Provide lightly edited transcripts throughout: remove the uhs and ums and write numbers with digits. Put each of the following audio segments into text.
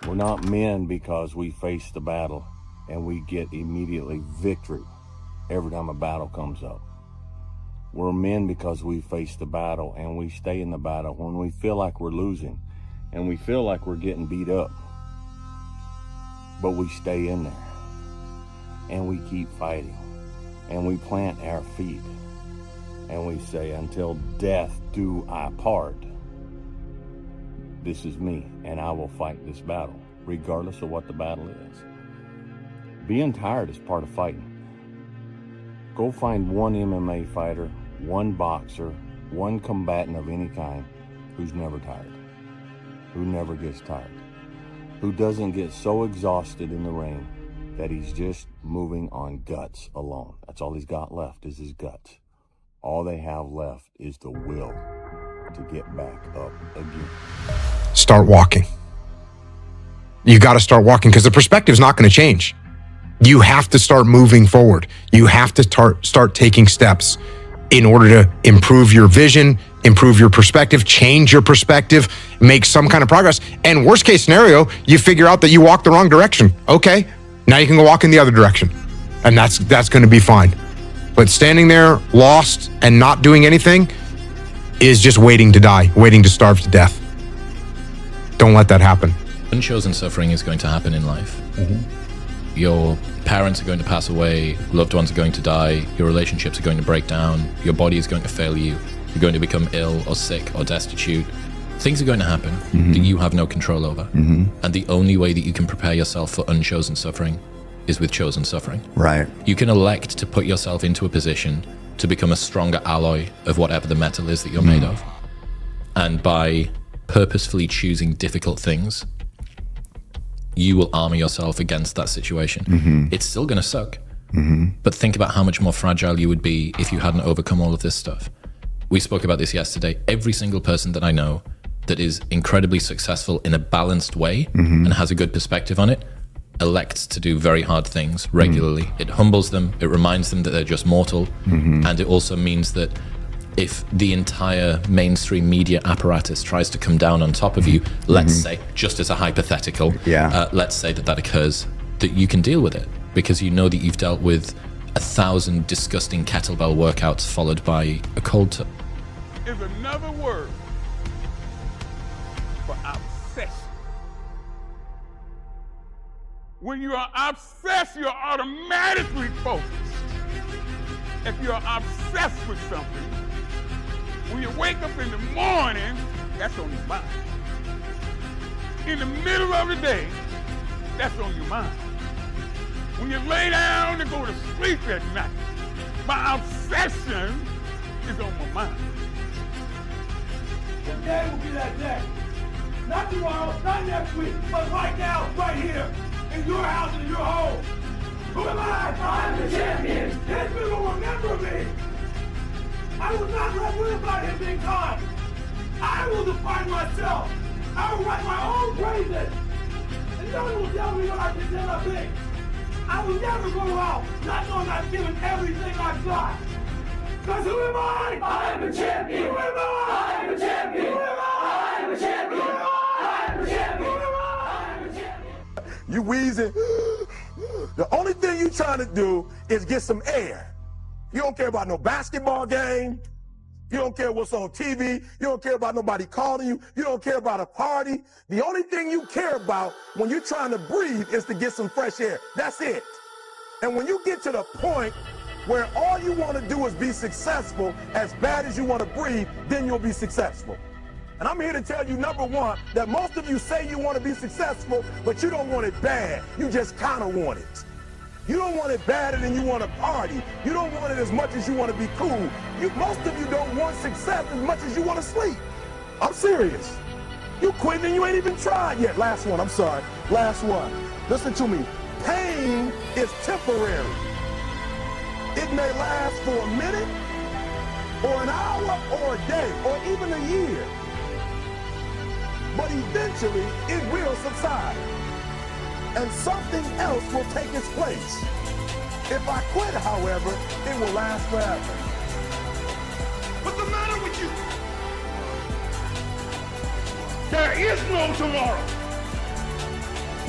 We're not men because we face the battle and we get immediately victory every time a battle comes up. We're men because we face the battle and we stay in the battle when we feel like we're losing and we feel like we're getting beat up. But we stay in there and we keep fighting and we plant our feet and we say, until death do I part. This is me, and I will fight this battle, regardless of what the battle is. Being tired is part of fighting. Go find one MMA fighter, one boxer, one combatant of any kind who's never tired, who never gets tired, who doesn't get so exhausted in the ring that he's just moving on guts alone. That's all he's got left is his guts. All they have left is the will to get back up again. Start walking. You got to start walking because the perspective's not going to change. You have to start moving forward. You have to start taking steps in order to improve your vision, improve your perspective, change your perspective, make some kind of progress. And worst case scenario, you figure out that you walked the wrong direction. Okay, now you can go walk in the other direction. And that's going to be fine. But standing there lost and not doing anything is just waiting to die, waiting to starve to death. Don't let that happen. Unchosen suffering is going to happen in life. Your parents are going to pass away, loved ones are going to die, your relationships are going to break down, your body is going to fail you, you're going to become ill or sick or destitute. Things are going to happen that you have no control over. And the only way that you can prepare yourself for unchosen suffering is with chosen suffering. Right. You can elect to put yourself into a position to become a stronger alloy of whatever the metal is that you're made of. And by purposefully choosing difficult things, you will armor yourself against that situation. It's still going to suck, but think about how much more fragile you would be if you hadn't overcome all of this stuff. We spoke about this yesterday. Every single person that I know that is incredibly successful in a balanced way and has a good perspective on it elects to do very hard things regularly. It humbles them, it reminds them that they're just mortal, and it also means that if the entire mainstream media apparatus tries to come down on top of you, let's say, just as a hypothetical, let's say that occurs, that you can deal with it because you know that you've dealt with 1,000 disgusting kettlebell workouts followed by a cold tub. Is another word for obsession. When you are obsessed, you're automatically focused. If you're obsessed with something, when you wake up in the morning, that's on your mind. In the middle of the day, that's on your mind. When you lay down to go to sleep at night, my obsession is on my mind. Today will be that day. Not tomorrow, not next week, but right now, right here, in your house and in your home. Who am I? I'm the champion. This people will remember me. I will not let live by him being kind. I will define myself. I will write my own praises. And no one will tell me what I can tell I think. I will never go out not knowing I've given everything I've got. Because who am I? I am a champion. Who am I? I am a champion. Who am I? I am a champion. Who am I? I am a champion. Who am I? I am a champion. You wheezing. The only thing you trying to do is get some air. You don't care about no basketball game. You don't care what's on TV. You don't care about nobody calling you. You don't care about a party. The only thing you care about when you're trying to breathe is to get some fresh air. That's it. And when you get to the point where all you want to do is be successful as bad as you want to breathe, then you'll be successful. And I'm here to tell you, number one, that most of you say you want to be successful, but you don't want it bad. You just kind of want it. You don't want it badder than you want to party. You don't want it as much as you want to be cool. Most of you don't want success as much as you want to sleep. I'm serious. You quitting and you ain't even tried yet. Last one, I'm sorry. Last one. Listen to me. Pain is temporary. It may last for a minute, or an hour, or a day, or even a year. But eventually, it will subside. And something else will take its place. If I quit, however, it will last forever. What's the matter with you? There is no tomorrow.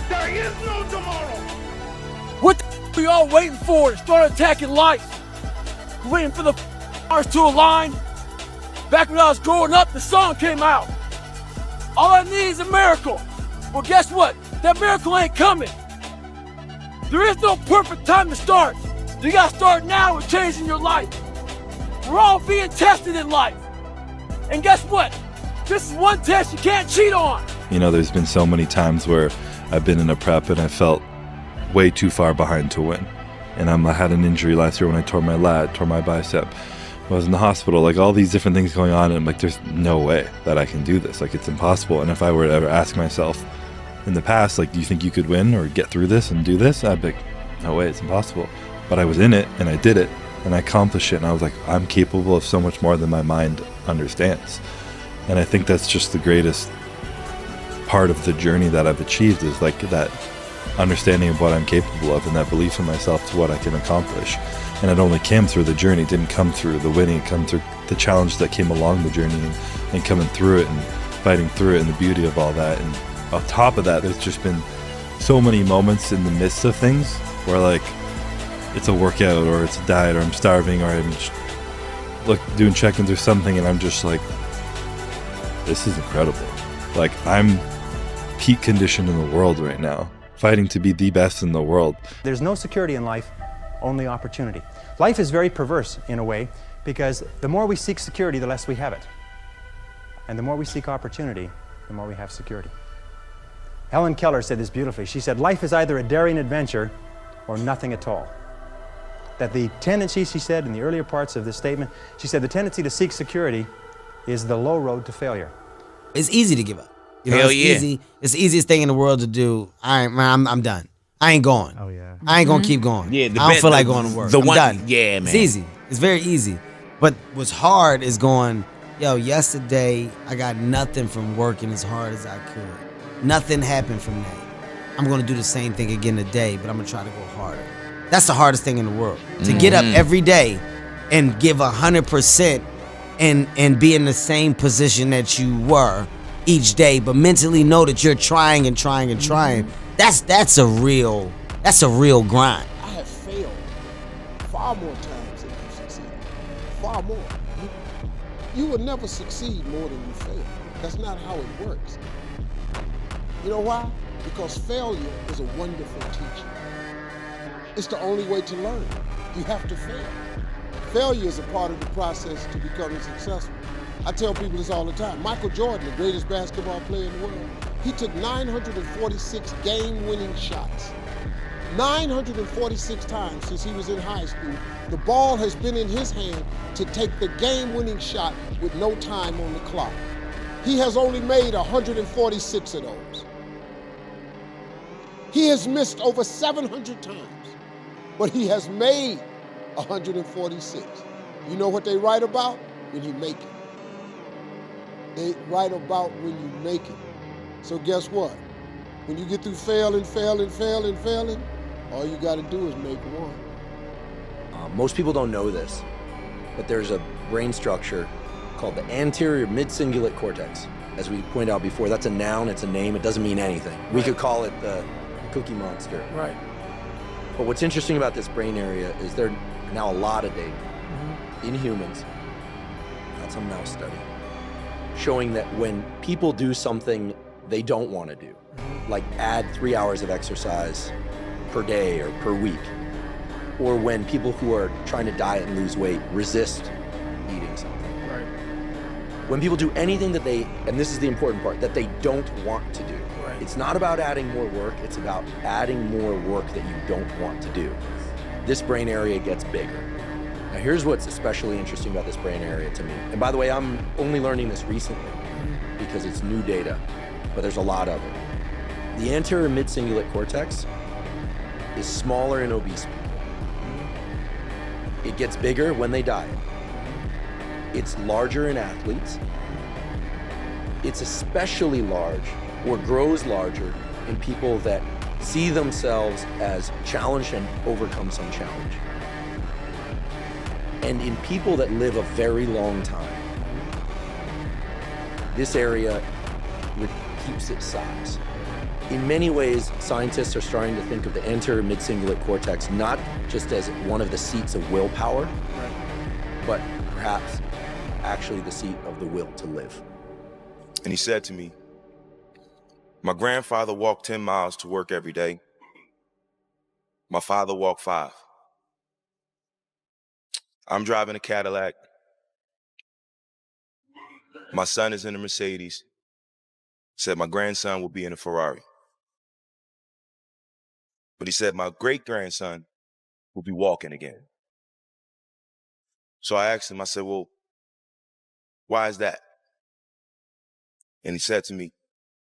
There is no tomorrow. What the are y'all waiting for to start attacking life? Waiting for the stars to align? Back when I was growing up, the song came out. All I need is a miracle. Well, guess what? That miracle ain't coming. There is no perfect time to start. You gotta start now with changing your life. We're all being tested in life. And guess what? This is one test you can't cheat on. You know, there's been so many times where I've been in a prep and I felt way too far behind to win. And I had an injury last year when I tore my lat, tore my bicep. I was in the hospital, like all these different things going on, and I'm like, there's no way that I can do this. Like, it's impossible. And if I were to ever ask myself in the past, like, do you think you could win or get through this and do this? I'd be like, no way, it's impossible. But I was in it and I did it and I accomplished it. And I was like, I'm capable of so much more than my mind understands. And I think that's just the greatest part of the journey that I've achieved, is like that understanding of what I'm capable of and that belief in myself to what I can accomplish. And it only came through the journey. It didn't come through the winning. It came through the challenge that came along the journey and coming through it and fighting through it and the beauty of all that. And on top of that, there's just been so many moments in the midst of things where, like, it's a workout or it's a diet or I'm starving or I'm just, doing check-ins or something, and I'm just like, this is incredible. Like, I'm peak condition in the world right now, fighting to be the best in the world. There's no security in life, only opportunity. Life is very perverse in a way, because the more we seek security, the less we have it. And the more we seek opportunity, the more we have security. Helen Keller said this beautifully. She said, life is either a daring adventure or nothing at all. That the tendency, she said in the earlier parts of this statement, she said the tendency to seek security is the low road to failure. It's easy to give up. You know, Hell it's yeah. easy. It's the easiest thing in the world to do. I'm done. I ain't going. Oh yeah. I ain't gonna keep going. Yeah, I don't feel like going to work. I'm done. Yeah, man. It's easy. It's very easy. But what's hard is going, yesterday I got nothing from working as hard as I could. Nothing happened from that. I'm gonna do the same thing again today, but I'm gonna try to go harder. That's the hardest thing in the world. To get up every day and give 100% and be in the same position that you were each day, but mentally know that you're trying and trying and trying. That's a real grind. I have failed far more times than you've succeeded. Far more. You will never succeed more than you fail. That's not how it works. You know why? Because failure is a wonderful teacher. It's the only way to learn. You have to fail. Failure is a part of the process to becoming successful. I tell people this all the time. Michael Jordan, the greatest basketball player in the world, he took 946 game-winning shots. 946 times since he was in high school, the ball has been in his hand to take the game-winning shot with no time on the clock. He has only made 146 of those. He has missed over 700 times, but he has made 146. You know what they write about? When you make it. They write about when you make it. So guess what? When you get through failing, all you gotta do is make one. Most people don't know this, but there's a brain structure called the anterior mid-cingulate cortex. As we pointed out before, that's a noun, it's a name, it doesn't mean anything. We could call it the Cookie Monster. Right. But what's interesting about this brain area is there are now a lot of data in humans, that's a mouse study, showing that when people do something they don't want to do, like add 3 hours of exercise per day or per week, or when people who are trying to diet and lose weight resist eating something. Right. When people do anything that they, and this is the important part, that they don't want to do. Right. It's not about adding more work, it's about adding more work that you don't want to do. This brain area gets bigger. Now here's what's especially interesting about this brain area to me. And by the way, I'm only learning this recently because it's new data, but there's a lot of it. The anterior mid-cingulate cortex is smaller in obese people. It gets bigger when they diet. It's larger in athletes. It's especially large or grows larger in people that see themselves as challenged and overcome some challenge. And in people that live a very long time, this area keeps its size. In many ways, scientists are starting to think of the anterior mid-cingulate cortex not just as one of the seats of willpower, but perhaps actually the seat of the will to live. And he said to me, my grandfather walked 10 miles to work every day. My father walked 5. I'm driving a Cadillac. My son is in a Mercedes. Said my grandson will be in a Ferrari. But he said my great-grandson will be walking again. So I asked him, I said, well, why is that? And he said to me,